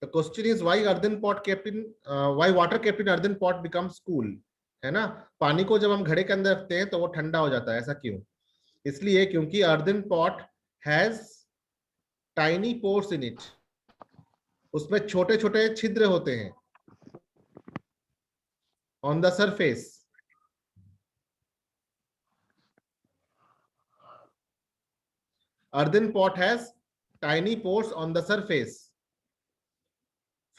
The question is why earthen pot kept in, why water kept in earthen pot becomes cool, है ना। पानी को जब हम घड़े के अंदर रखते हैं तो वो ठंडा हो जाता है, ऐसा क्यों? इसलिए क्योंकि earthen pot has tiny pores in it, उसमें छोटे छोटे छिद्र होते हैं on the surface. Earthen pot has tiny pores on the surface.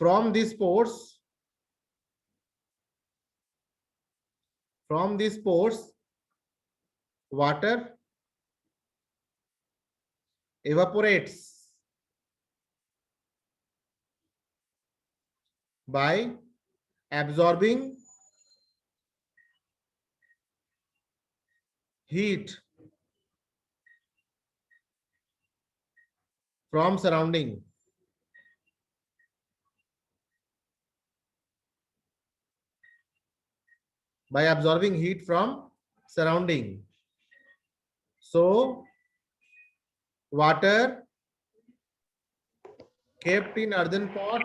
From these pores, water evaporates by absorbing heat from surrounding. By absorbing heat from surrounding. So water kept in earthen pot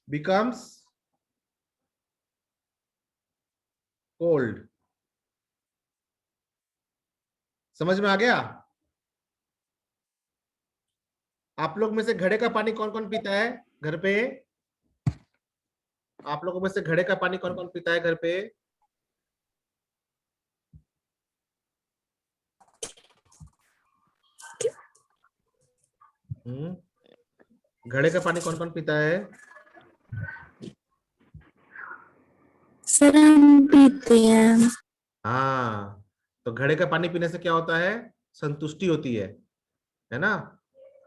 becomes cold. समझ में आ गया? आप लोग में से घड़े का पानी कौन कौन पीता है घर पे? आप लोगों में से घड़े का पानी कौन कौन पीता है घर पे? घड़े का पानी कौन कौन पीता है? सर हम पीते हैं। हाँ, तो घड़े का पानी पीने से क्या होता है? संतुष्टि होती है ना।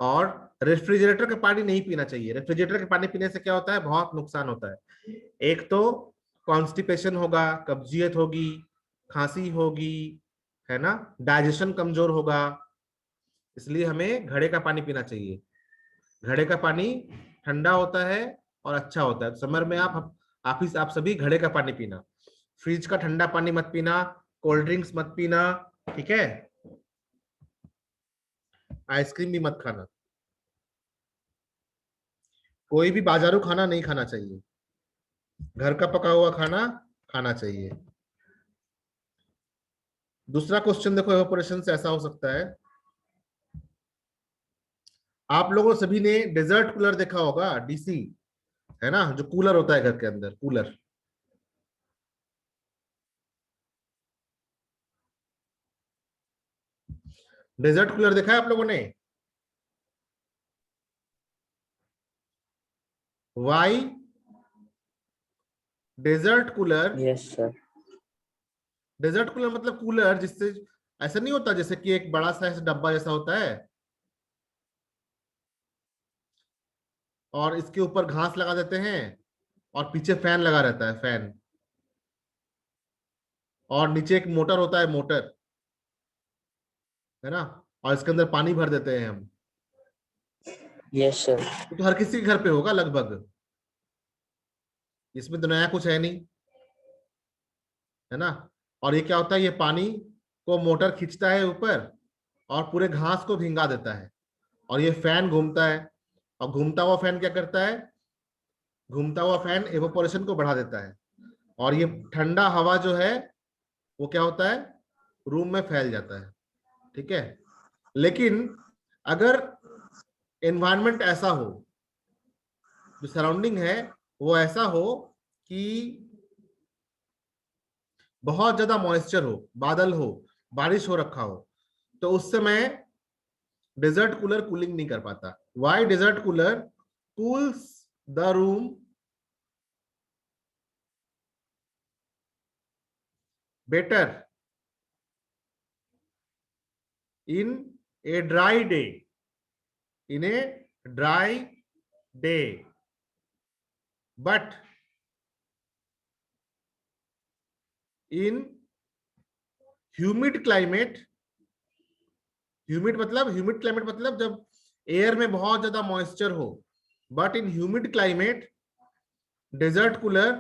और रेफ्रिजरेटर का पानी नहीं पीना चाहिए। रेफ्रिजरेटर का पानी पीने से क्या होता है? बहुत नुकसान होता है। एक तो कॉन्स्टिपेशन होगा, कब्जियत होगी, खांसी होगी, है ना, डाइजेशन कमजोर होगा। इसलिए हमें घड़े का पानी पीना चाहिए। घड़े का पानी ठंडा होता है और अच्छा होता है। समर में आप सभी घड़े का पानी पीना, फ्रिज का ठंडा पानी मत पीना, कोल्ड ड्रिंक्स मत पीना, ठीक है। आइसक्रीम भी मत खाना, कोई भी बाजारू खाना नहीं खाना चाहिए, घर का पका हुआ खाना खाना चाहिए। दूसरा क्वेश्चन देखो, एवापोरेशन से ऐसा हो सकता है। आप लोगों सभी ने डेजर्ट कूलर देखा होगा, डीसी, है ना, जो कूलर होता है घर के अंदर, कूलर। डेजर्ट कूलर देखा है आप लोगों ने? Why desert cooler? Yes sir. Desert cooler मतलब कूलर जिससे ऐसा नहीं होता जैसे कि एक बड़ा सा ऐसा डब्बा जैसा होता है और इसके ऊपर घास लगा देते हैं और पीछे फैन लगा रहता है, फैन, और नीचे एक मोटर होता है, मोटर, है ना, और इसके अंदर पानी भर देते हैं हम। Yes sir. तो हर किसी के घर पे होगा लगभग, इसमें तो नया कुछ है नहीं, है ना। और ये क्या होता है? ये पानी को मोटर खींचता है ऊपर और पूरे घास को भिंगा देता है, और ये फैन घूमता है, और घूमता हुआ फैन क्या करता है? घूमता हुआ फैन एवोपोरेशन को बढ़ा देता है, और ये ठंडा हवा जो है वो क्या होता है? रूम में फैल जाता है, ठीक है। लेकिन अगर एनवायरनमेंट ऐसा हो, जो सराउंडिंग है वो ऐसा हो कि बहुत ज्यादा मॉइस्चर हो, बादल हो, बारिश हो रखा हो, तो उस समय डेजर्ट कूलर कूलिंग नहीं कर पाता। Why desert cooler cools the room better in a dry day, in a dry day, but in humid climate, humid climate मतलब जब एयर में बहुत ज्यादा मॉइस्चर हो, but in humid climate desert cooler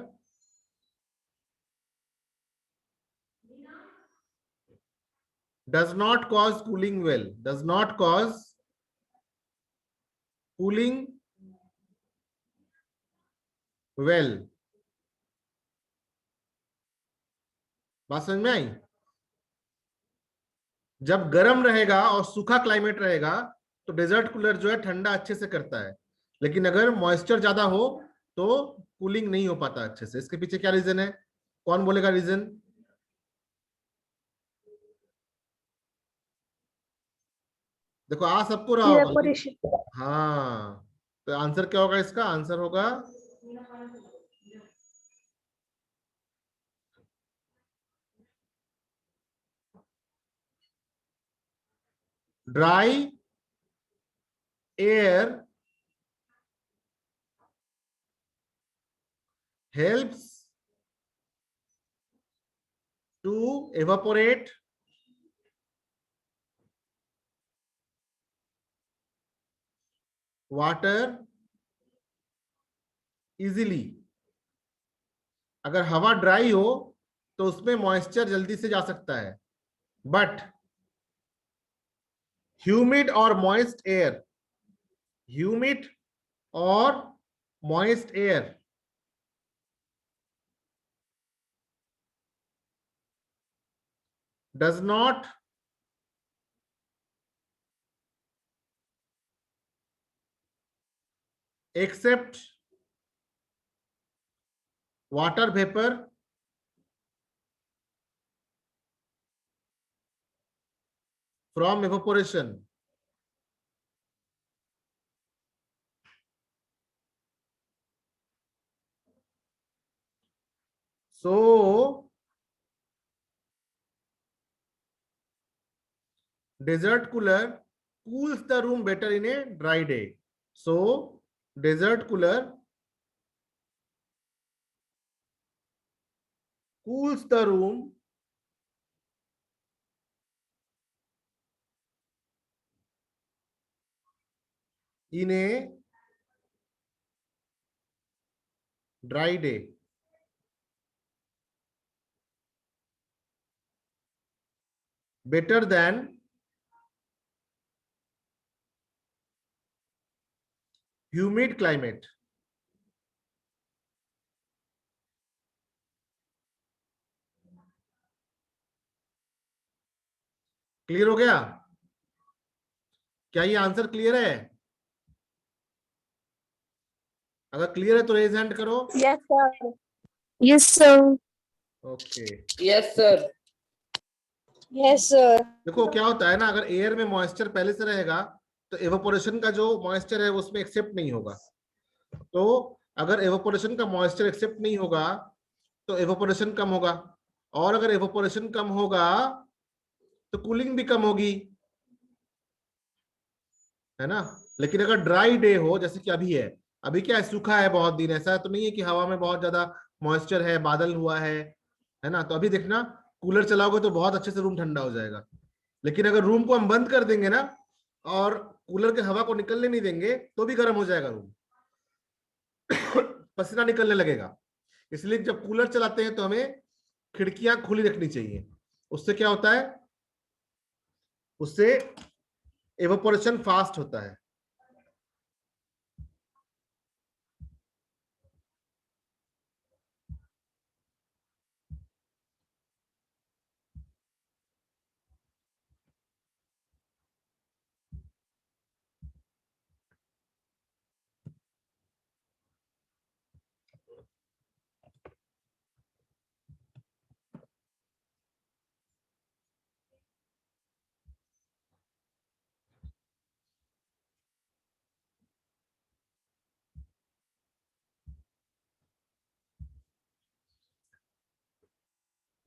does not cause cooling well, does not cause cooling well। बात समझ में आई? जब गर्म रहेगा और सूखा क्लाइमेट रहेगा तो डेजर्ट कूलर जो है ठंडा अच्छे से करता है, लेकिन अगर मॉइस्चर ज्यादा हो तो कूलिंग नहीं हो पाता अच्छे से। इसके पीछे क्या रीजन है? कौन बोलेगा रीजन? देखो आ सबको रहा होगा लेकिन, इवेपोरेशन। हाँ, तो आंसर क्या होगा? इसका आंसर होगा dry air helps to evaporate water easily। अगर हवा ड्राई हो तो उसमें मॉइस्चर जल्दी से जा सकता है, बट ह्यूमिड और मॉइस्ट एयर, ह्यूमिड और moist air does not accept water vapor from evaporation। So desert cooler cools the room better in a dry day। So desert cooler cools the room in a dry day better than humid climate। Clear हो गया? क्या ये answer clear है? अगर clear है तो raise hand करो। Yes sir. Yes, sir. Okay, Yes, sir. Yes sir. देखो क्या होता है ना, अगर एयर में मॉइस्चर पहले से रहेगा तो एवापोरेशन का जो मॉइस्चर है उसमें एक्सेप्ट नहीं होगा। तो अगर एवापोरेशन का मॉइस्चर एक्सेप्ट नहीं होगा तो एवापोरेशन कम होगा, और अगर एवापोरेशन कम होगा तो कूलिंग भी कम होगी, है ना। लेकिन अगर ड्राई डे हो जैसे कि अभी है, अभी क्या है, सूखा है बहुत दिन, ऐसा तो नहीं है कि हवा में बहुत ज्यादा मॉइस्चर है, बादल हुआ है ना। तो अभी देखना, कूलर चलाओगे तो बहुत अच्छे से रूम ठंडा हो जाएगा, लेकिन अगर रूम को हम बंद कर देंगे ना और कूलर के हवा को निकलने नहीं देंगे तो भी गर्म हो जाएगा रूम, पसीना निकलने लगेगा। इसलिए जब कूलर चलाते हैं तो हमें खिड़कियां खुली रखनी चाहिए। उससे क्या होता है, उससे एवापोरेशन फास्ट होता है।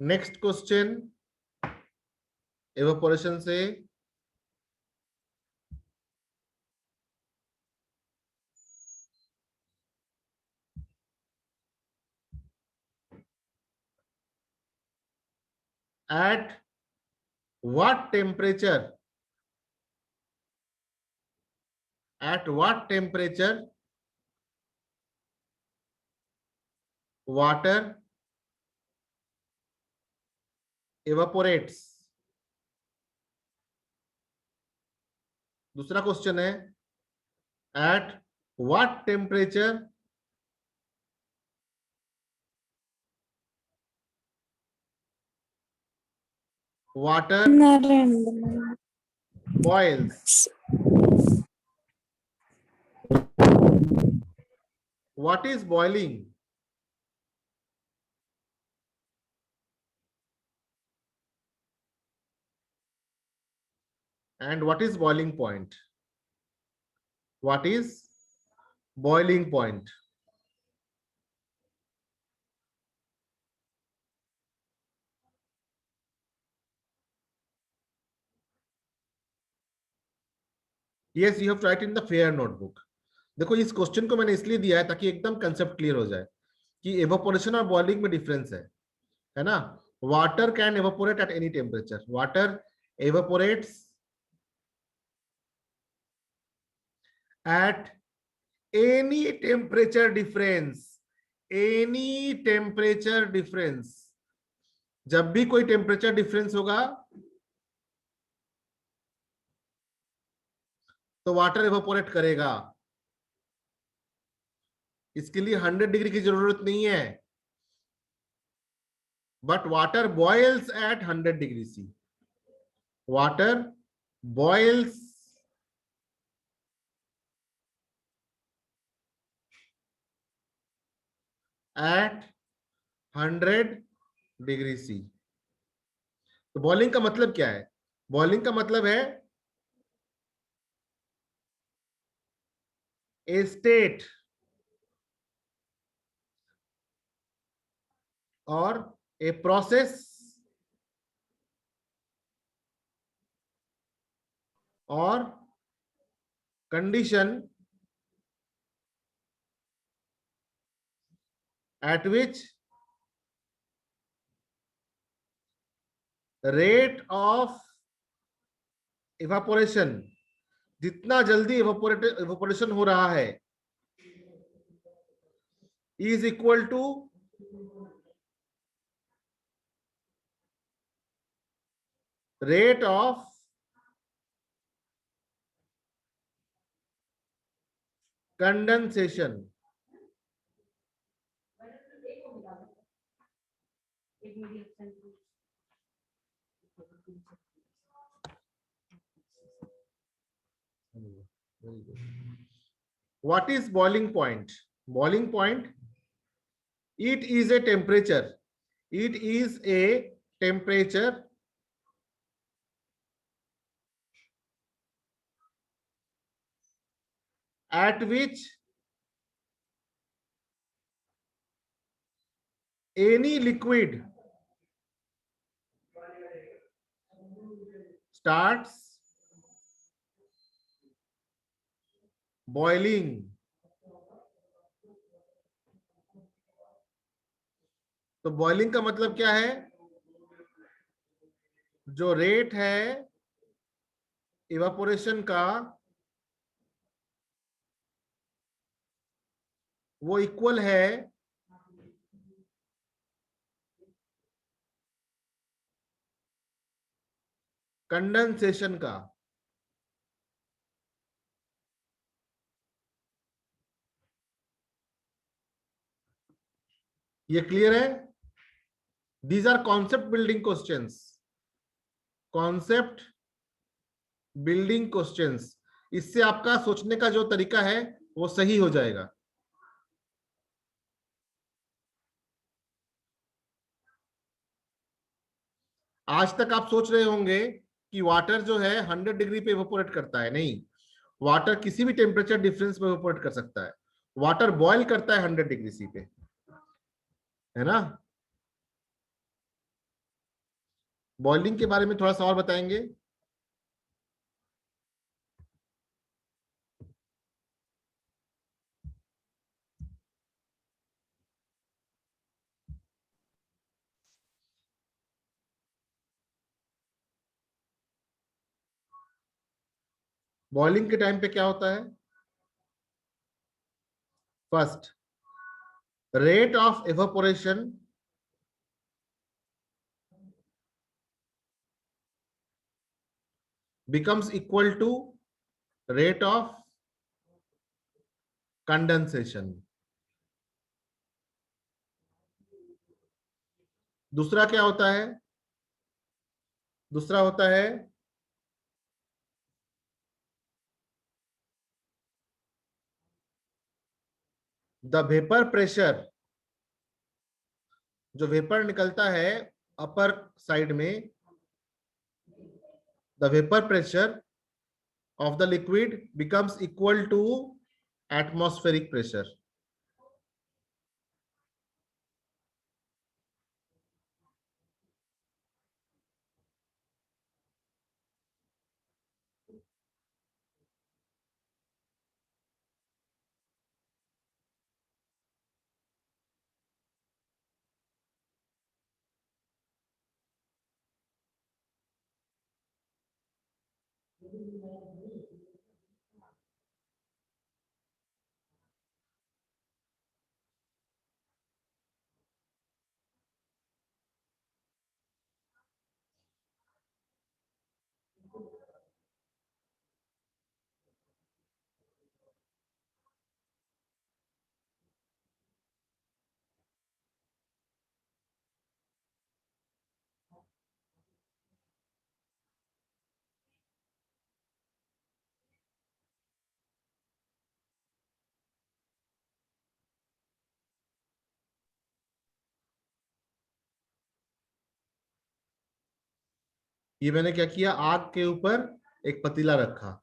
नेक्स्ट क्वेश्चन एवापोरेशन से, at what temperature, at what temperature water evaporates, दूसरा क्वेश्चन है, at what temperature water Narendra. boils? What is boiling? And what is boiling point? What is boiling point? Yes, you have to write in the fair notebook. देखो इस question को मैंने इसलिए दिया है ताकि एकदम कंसेप्ट क्लियर हो जाए कि एवापोरेशन और बॉइलिंग में डिफरेंस है ना. Water can evaporate at any temperature. Water evaporates at any temperature difference. Any temperature difference. जब भी कोई टेम्परेचर डिफरेंस होगा तो वाटर एवापोरेट करेगा. इसके लिए 100 डिग्री की जरूरत नहीं है, but water boils at 100 degree C. Water boils at 100 degree C. तो बॉइलिंग का मतलब क्या है? बॉइलिंग का मतलब है ए स्टेट और ए प्रोसेस और condition at which rate of evaporation, जितना जल्दी evaporation हो रहा है, is equal to rate of condensation. What is boiling point? Boiling point, it is a temperature. It is a temperature at which any liquid starts boiling. तो boiling का मतलब क्या है? जो रेट है इवापोरेशन का वो इक्वल है कंडेंसेशन का. ये क्लियर है? These are concept building questions. Concept building questions. इससे आपका सोचने का जो तरीका है वो सही हो जाएगा. आज तक आप सोच रहे होंगे कि वाटर जो है 100 डिग्री पे इवेपोरेट करता है. नहीं, वाटर किसी भी टेम्परेचर डिफरेंस में इवेपोरेट कर सकता है. वाटर बॉयल करता है 100 डिग्री सी पे, है ना. बॉइलिंग के बारे में थोड़ा सा और बताएंगे. बॉइलिंग के टाइम पे क्या होता है? First, rate of evaporation becomes equal to rate of condensation. दूसरा क्या होता है? दूसरा होता है द वेपर प्रेशर। जो वेपर निकलता है अपर साइड में, the vapour pressure of the liquid becomes equal to atmospheric pressure. ये मैंने क्या किया, आग के ऊपर एक पतीला रखा,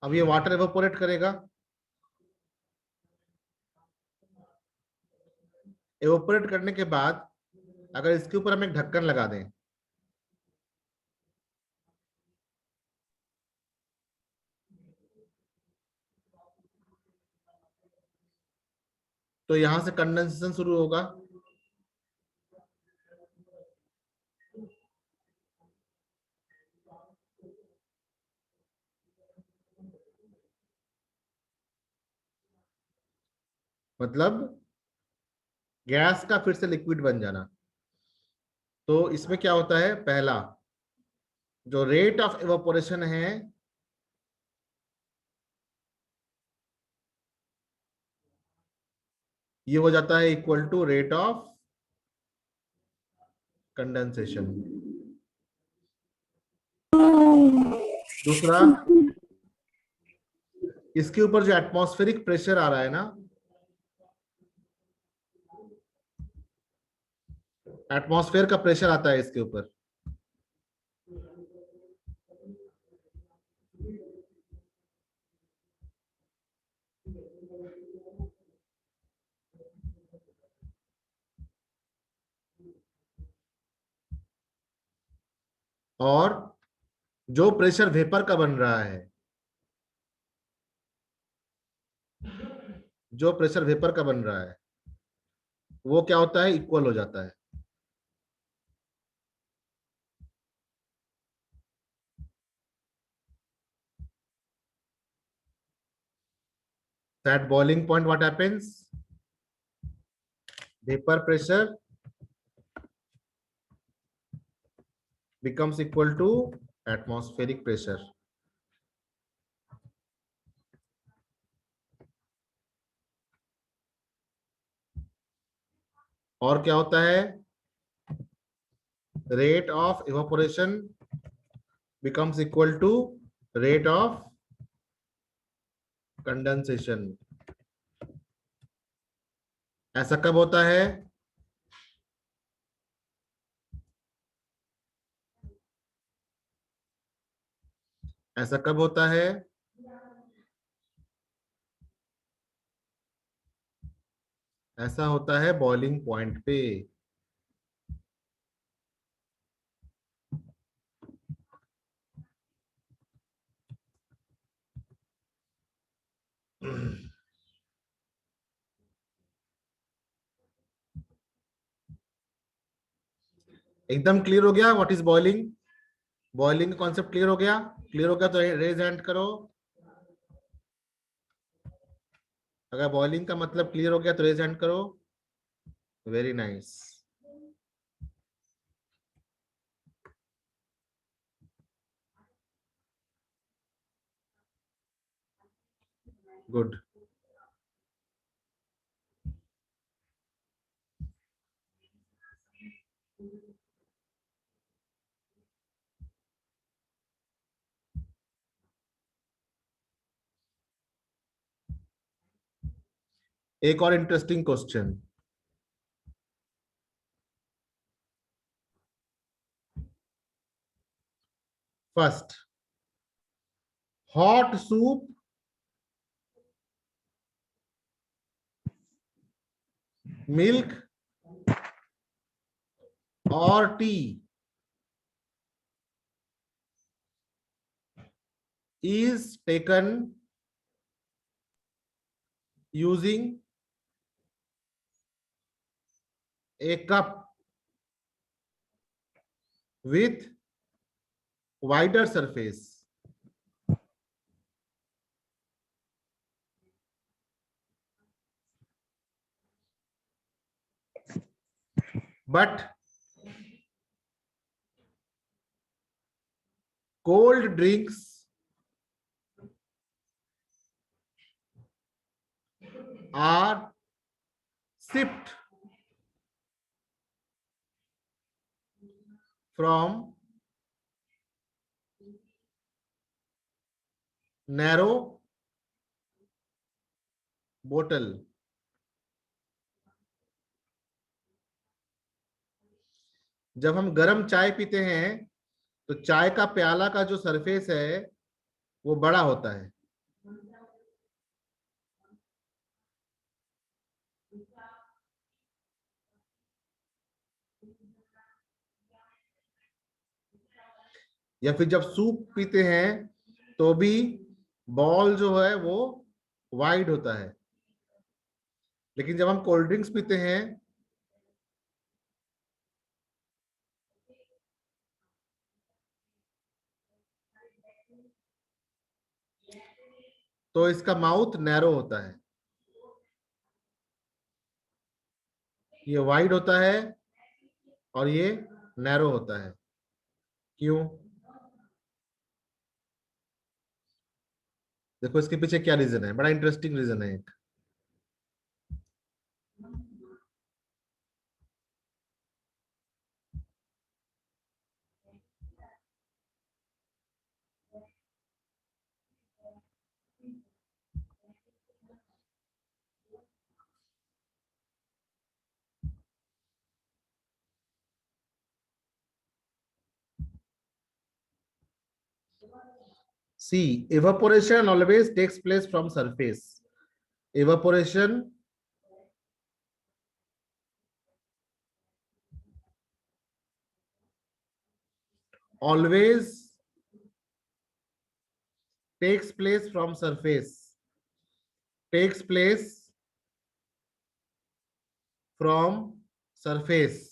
अब ये वाटर एवोपोरेट करेगा। एवोपोरेट करने के बाद अगर इसके ऊपर हम एक ढक्कन लगा दें, तो यहां से कंडेंसेशन शुरू होगा। मतलब गैस का फिर से लिक्विड बन जाना। तो इसमें क्या होता है, पहला जो रेट ऑफ एवोपोरेशन है ये हो जाता है equal to rate of condensation. दूसरा, इसके ऊपर जो एटमॉस्फेरिक प्रेशर आ रहा है ना, एटमॉस्फेयर का प्रेशर आता है इसके ऊपर, और जो प्रेशर वेपर का बन रहा है, जो प्रेशर वेपर का बन रहा है वो क्या होता है, इक्वल हो जाता है। At boiling point what happens, vapor pressure becomes equal to atmospheric pressure। और क्या होता है, rate of evaporation becomes equal to rate of condensation। ऐसा कब होता है, ऐसा कब होता है, ऐसा होता है बॉइलिंग पॉइंट पे। एकदम क्लियर हो गया व्हाट इज बॉइलिंग? बॉइलिंग का कॉन्सेप्ट क्लियर हो गया? क्लियर हो गया तो रेज हैंड करो। अगर बॉइलिंग का मतलब क्लियर हो गया तो रेज हैंड करो। Very nice. गुड। एक और interesting question. First, hot soup milk और T is taken using a cup with wider surface. But cold drinks are sipped from narrow bottle. जब हम गर्म चाय पीते हैं तो चाय का प्याला का जो सरफेस है वो बड़ा होता है, या फिर जब सूप पीते हैं तो भी बॉल जो है वो वाइड होता है, लेकिन जब हम कोल्ड ड्रिंक्स पीते हैं तो इसका माउथ नैरो होता है, ये वाइड होता है और ये नैरो होता है। क्यों? देखो इसके पीछे क्या रीजन है, बड़ा इंटरेस्टिंग रीजन है एक। See, evaporation always takes place from surface. Evaporation always takes place from surface. Takes place from surface.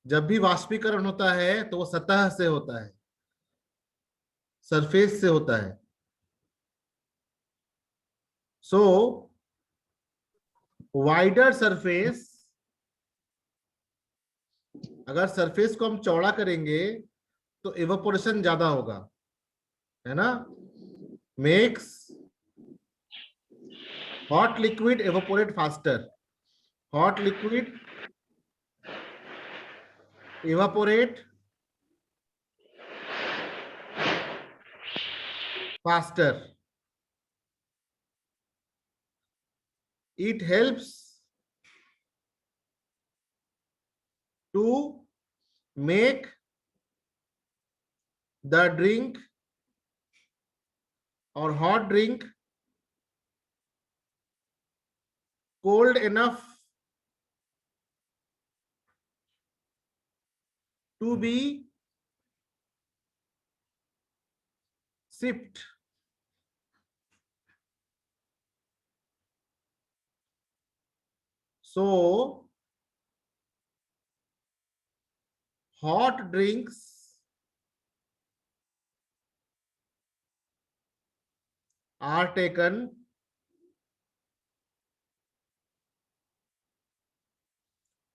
जब भी वाष्पीकरण होता है तो वो सतह से होता है, सरफेस से होता है। सो वाइडर सरफेस, अगर सरफेस को हम चौड़ा करेंगे तो इवेपोरेशन ज्यादा होगा, है ना? Makes hot liquid evaporate faster. Hot liquid evaporate faster. It helps to make the drink or hot drink cold enough to be sipped. So hot drinks are taken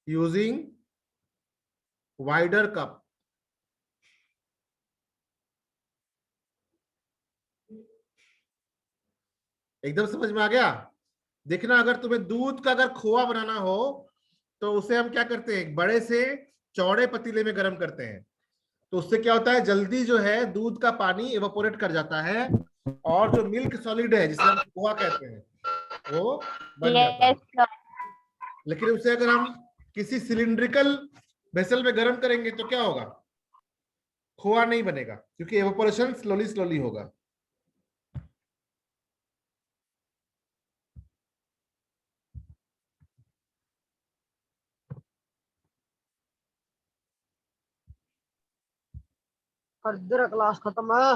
using wider cup. एकदम समझ में आ गया? देखना, अगर तुम्हें दूध का अगर खोआ बनाना हो तो उसे हम क्या करते हैं, एक बड़े से चौड़े पतीले में गर्म करते हैं। तो उससे क्या होता है, जल्दी जो है दूध का पानी इवेपोरेट कर जाता है और जो मिल्क सॉलिड है जिसे हम खोआ कहते हैं वो बन जाता है। Yes, sir. लेकिन उसे अगर हम किसी सिलिंड्रिकल वेसल में गर्म करेंगे तो क्या होगा, खोआ नहीं बनेगा क्योंकि एवेपोरेशन स्लोली स्लोली होगा। क्लास खत्म है।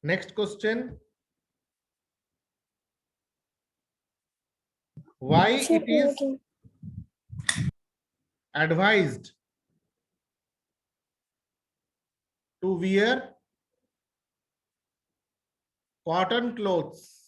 Next question, why it is advised to wear cotton clothes